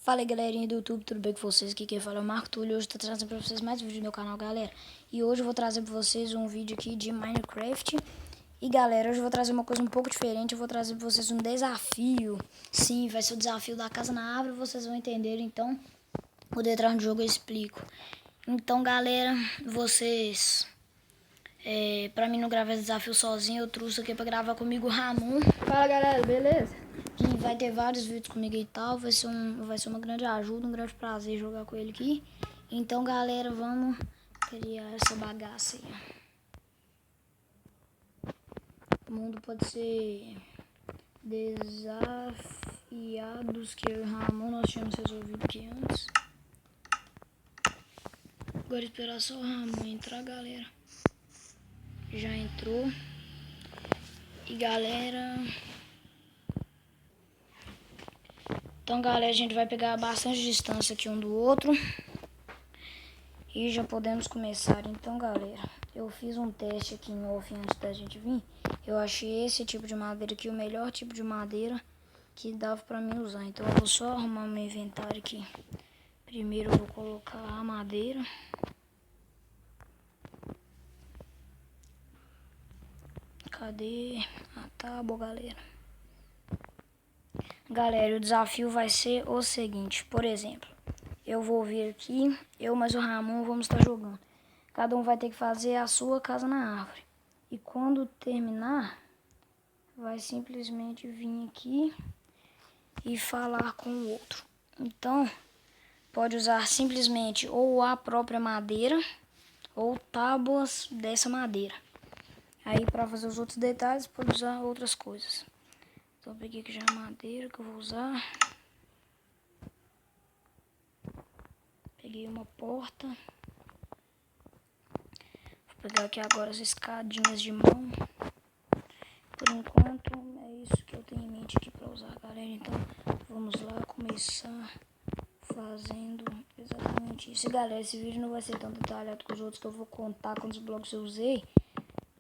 Fala aí, galerinha do YouTube, tudo bem com vocês? Aqui quem fala é o Marco Túlio. Hoje eu tô trazendo pra vocês mais um vídeo no meu canal, galera. E hoje eu vou trazer pra vocês um vídeo aqui de Minecraft. E galera, hoje eu vou trazer uma coisa um pouco diferente. Eu vou trazer pra vocês um desafio. Sim, vai ser o desafio da casa na árvore, vocês vão entender. Então, quando entrar no jogo eu explico. Então, galera, vocês... pra mim não gravar esse desafio sozinho, eu trouxe aqui pra gravar comigo o Ramon. Fala, galera, beleza? Que vai ter vários vídeos comigo e tal, vai ser uma grande ajuda, um grande prazer jogar com ele aqui. Então, galera, vamos criar essa bagaça aí. O mundo pode ser desafiados que eu e o Ramon nós tínhamos resolvido aqui antes. Agora esperar só o Ramon entrar, galera. Já entrou. E galera... Então, galera, a gente vai pegar bastante distância aqui um do outro. E já podemos começar. Então, galera, eu fiz um teste aqui em off antes da gente vir. Eu achei esse tipo de madeira aqui o melhor tipo de madeira que dava pra mim usar. Então, eu vou só arrumar meu inventário aqui. Primeiro eu vou colocar a madeira. Cadê a tábua, galera? Galera, o desafio vai ser o seguinte, por exemplo, eu vou vir aqui, eu mais o Ramon vamos estar jogando. Cada um vai ter que fazer a sua casa na árvore. E quando terminar, vai simplesmente vir aqui e falar com o outro. Então, pode usar simplesmente ou a própria madeira ou tábuas dessa madeira. Aí, para fazer os outros detalhes, pode usar outras coisas. Então, eu peguei aqui já a madeira que eu vou usar. Peguei uma porta. Vou pegar aqui agora as escadinhas de mão. Por enquanto, é isso que eu tenho em mente aqui para usar, galera. Então, vamos lá começar fazendo exatamente isso. E, galera, esse vídeo não vai ser tão detalhado com os outros, que eu vou contar quantos blocos eu usei.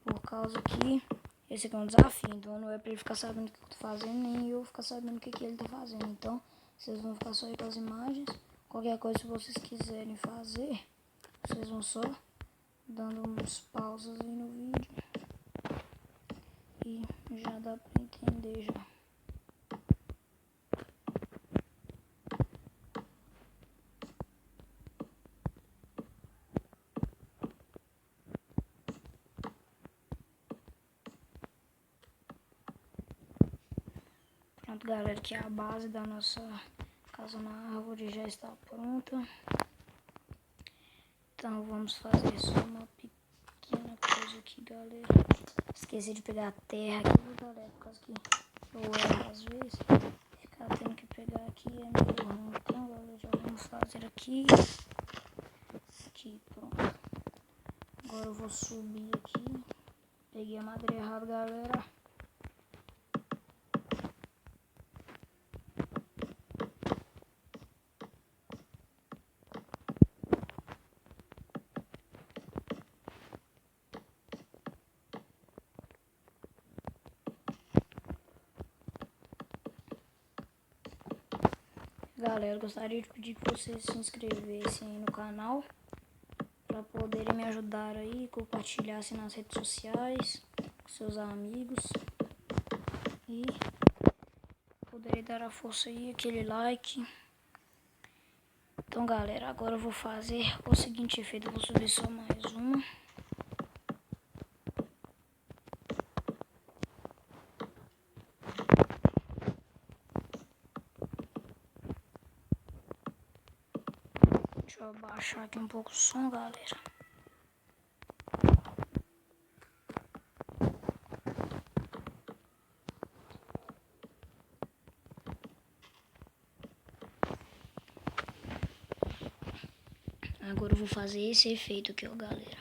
Por causa que esse aqui é um desafio, então não é pra ele ficar sabendo o que eu tô fazendo, nem eu ficar sabendo o que ele tá fazendo. Então, vocês vão ficar só aí com as imagens. Qualquer coisa, se vocês quiserem fazer, vocês vão só dando uns pausas aí no vídeo. E já dá pra entender já. Pronto, galera, que a base da nossa casa na árvore já está pronta. Então vamos fazer só uma pequena coisa aqui, galera. Esqueci de pegar a terra aqui, galera, por causa que eu erro às vezes. Ficar tendo que pegar aqui é meio ruim. Então, galera, já vamos fazer aqui. Aqui, pronto. Agora eu vou subir aqui. Peguei a madeira errada, galera. Galera, gostaria de pedir que vocês se inscrevessem aí no canal para poderem me ajudar aí, compartilhassem nas redes sociais com seus amigos e poderem dar a força aí, aquele like. Então, galera, agora eu vou fazer o seguinte efeito, eu vou subir só mais uma. Deixa eu abaixar aqui um pouco o som, galera. Agora eu vou fazer esse efeito aqui, ó, galera.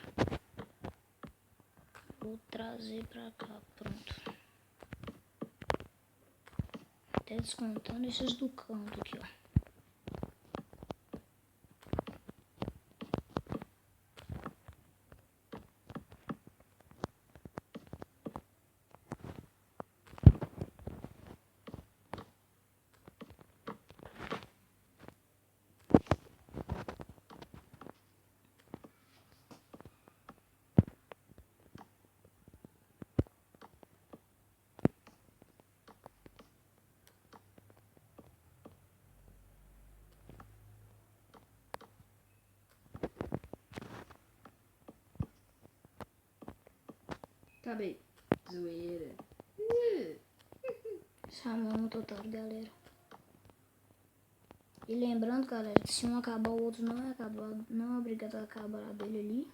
Vou trazer pra cá, pronto. Até descontando esses do canto aqui, ó. Acabei. Zoeira. Chamou no total, galera. E lembrando, galera, que se um acabar, o outro não é acabar, não é obrigado a acabar a dele ali.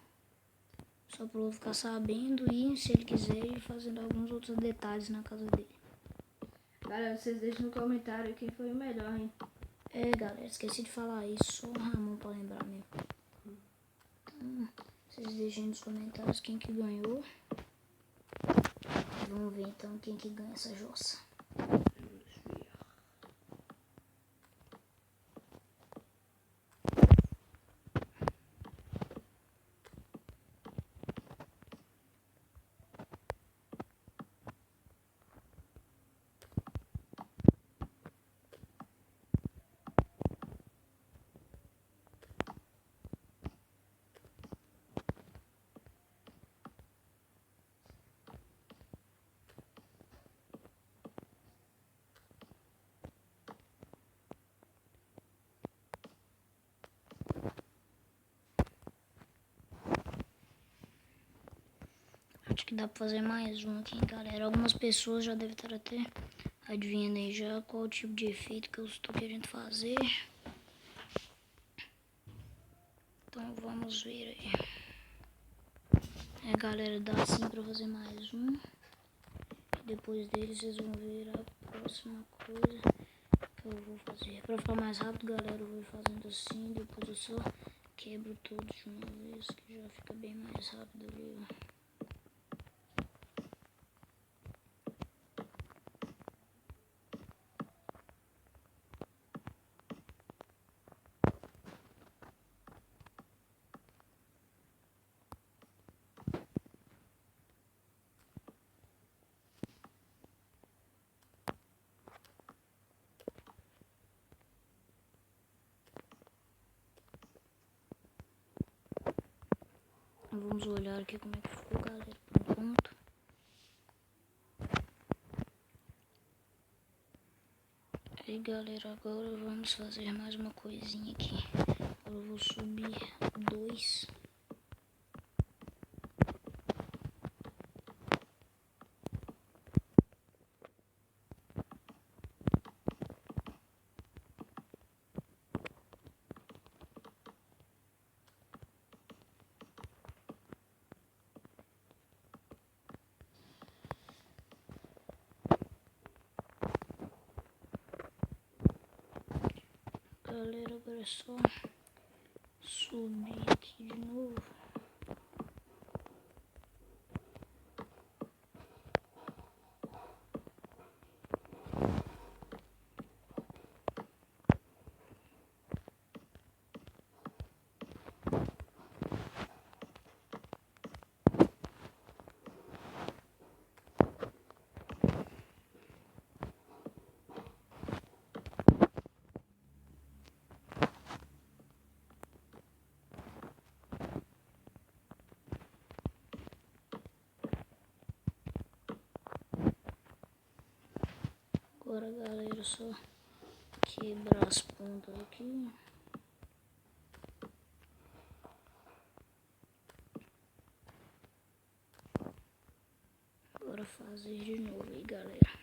Só para eu ficar sabendo e, se ele quiser, ir fazendo alguns outros detalhes na casa dele. Galera, vocês deixam no comentário quem foi o melhor, hein? É, galera, esqueci de falar isso, só o Ramon pra lembrar mesmo. Então, vocês deixem nos comentários quem que ganhou. Vamos ver então quem que ganha essa jossa. Acho que dá pra fazer mais um aqui, galera. Algumas pessoas já devem estar até adivinhando aí já qual tipo de efeito que eu estou querendo fazer. Então vamos ver aí. Galera, dá sim pra fazer mais um. Depois dele vocês vão ver a próxima coisa que eu vou fazer. Pra ficar mais rápido, galera, eu vou fazendo assim. Depois eu só quebro todos de uma vez, que já fica bem mais rápido ali, ó. Vamos olhar aqui como é que ficou, galera, por enquanto. Aí, galera, agora vamos fazer mais uma coisinha aqui. Agora eu vou subir 2. Galera, agora é só subir aqui de novo. Agora, galera, só quebrar as pontas aqui. Agora fazer de novo aí, galera.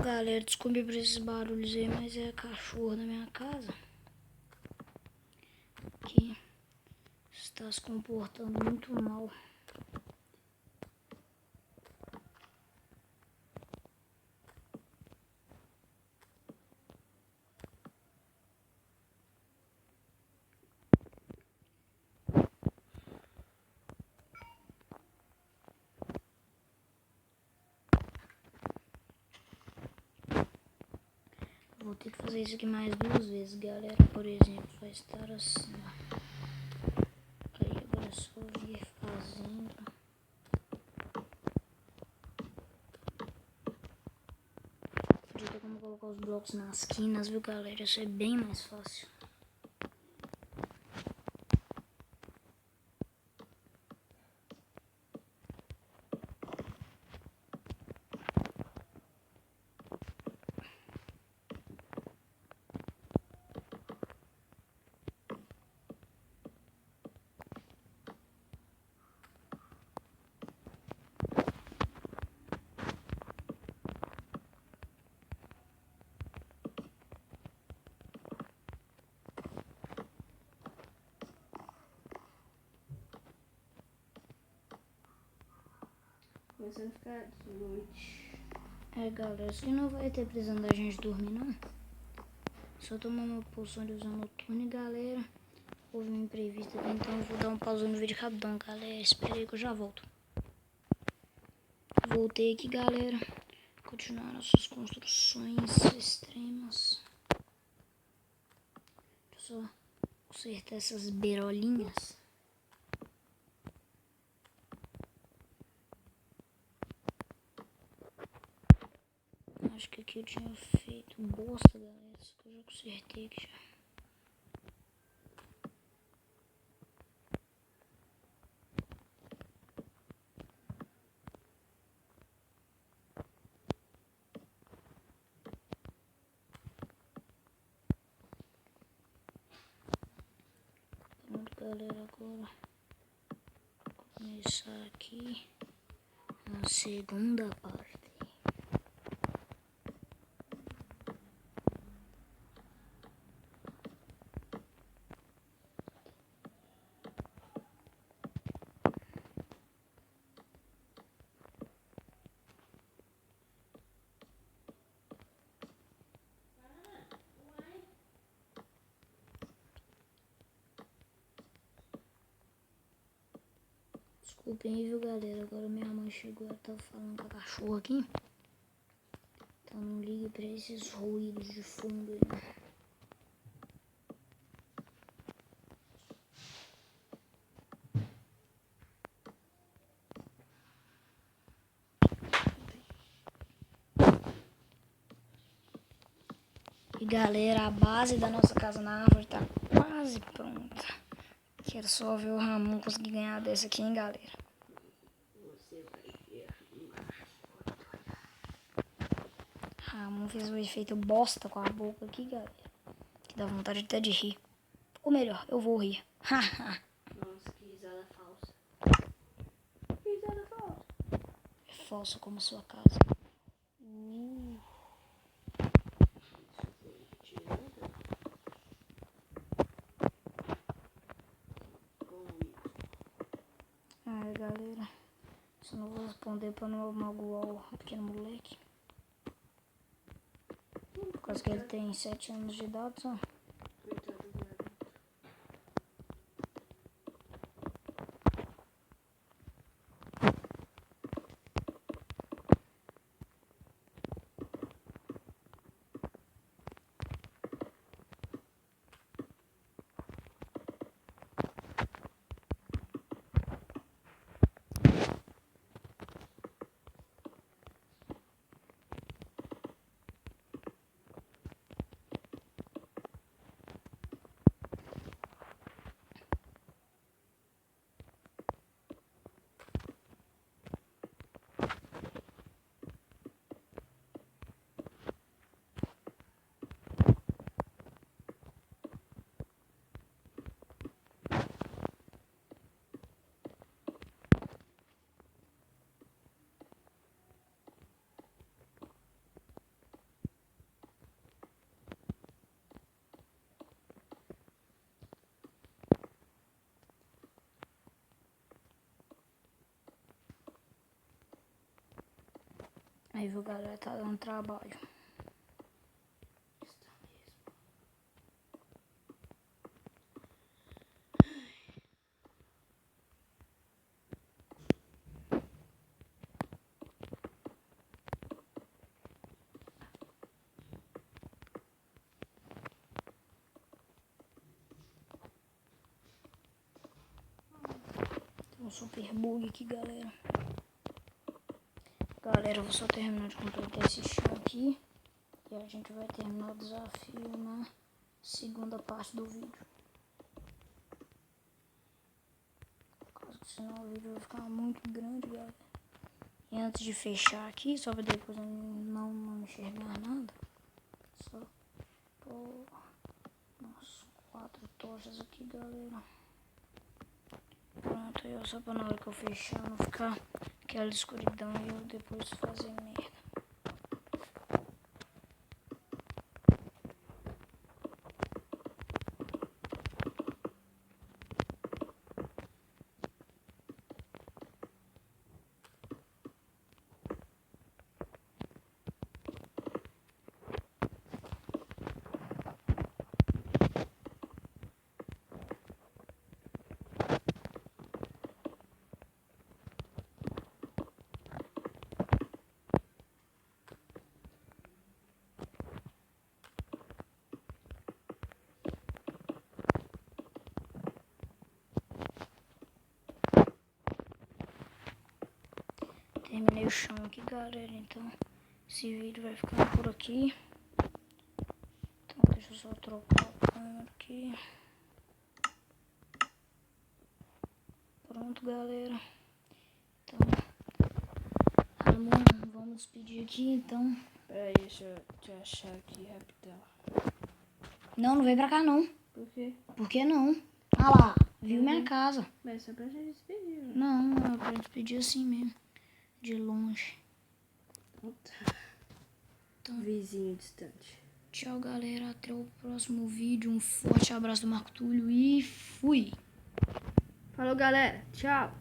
Galera, desculpe por esses barulhos aí, mas é a cachorra da minha casa que está se comportando muito mal. vou ter que fazer isso aqui mais 2 vezes, galera. Por exemplo, vai estar assim, ó. Aí agora é só vir fazendo. Podia ter como colocar os blocos nas quinas, viu, galera? Isso é bem mais fácil. Começando a ficar de noite. É, galera, isso aqui não vai ter prisão da gente dormir, não. Só tomar uma poção de visão noturna, galera. Houve um imprevisto aqui, então eu vou dar um pausa no vídeo rapidão, galera. Espera aí que eu já volto. Voltei aqui, galera. Continuar nossas construções extremas. Deixa eu só consertar essas beirolinhas. Acho que aqui eu tinha feito bosta, galera. Só que eu já consertei aqui já. Pronto, galera, agora vou começar aqui a segunda parte. Desculpem aí, viu, galera? Agora minha mãe chegou, ela tava falando com a cachorra aqui. Então não ligue pra esses ruídos de fundo aí, né? E galera, a base da nossa casa na árvore tá quase pronta. Quero só ver o Ramon conseguir ganhar dessa aqui, hein, galera. Você vai ver. Ramon fez um efeito bosta com a boca aqui, galera. Que dá vontade até de rir. Ou melhor, eu vou rir. Haha. Nossa, que risada falsa. Que risada falsa. É falso como sua casa. Ai, galera. Só não vou responder pra não magoar o pequeno moleque. Por causa que ele tem 7 anos de idade só. Coitado do garoto. Aí, viu, galera, tá dando trabalho. Está mesmo. um super bug aqui, galera. Galera, eu vou só terminar de completar esse chão aqui. E a gente vai terminar o desafio na segunda parte do vídeo. Senão o vídeo vai ficar muito grande, galera. E antes de fechar aqui, só pra depois eu não enxergar nada. Só pôr umas 4 tochas aqui, galera. Pronto, aí só pra na hora que eu fechar não ficar aquela escuridão e eu depois fazer merda. Terminei o chão aqui, galera, então esse vídeo vai ficando por aqui. Então deixa eu só trocar a câmera aqui. Pronto, galera. Então, vamos despedir aqui, então. Peraí, deixa eu te achar aqui rapidão. Não vem pra cá não. Por quê? Por que não? Ah lá, viu minha casa. Mas só pra gente despedir. Né? Não, é pra despedir assim mesmo. De longe. Então, vizinho distante. Tchau, galera. Até o próximo vídeo. Um forte abraço do Marco Túlio e fui! Falou, galera. Tchau.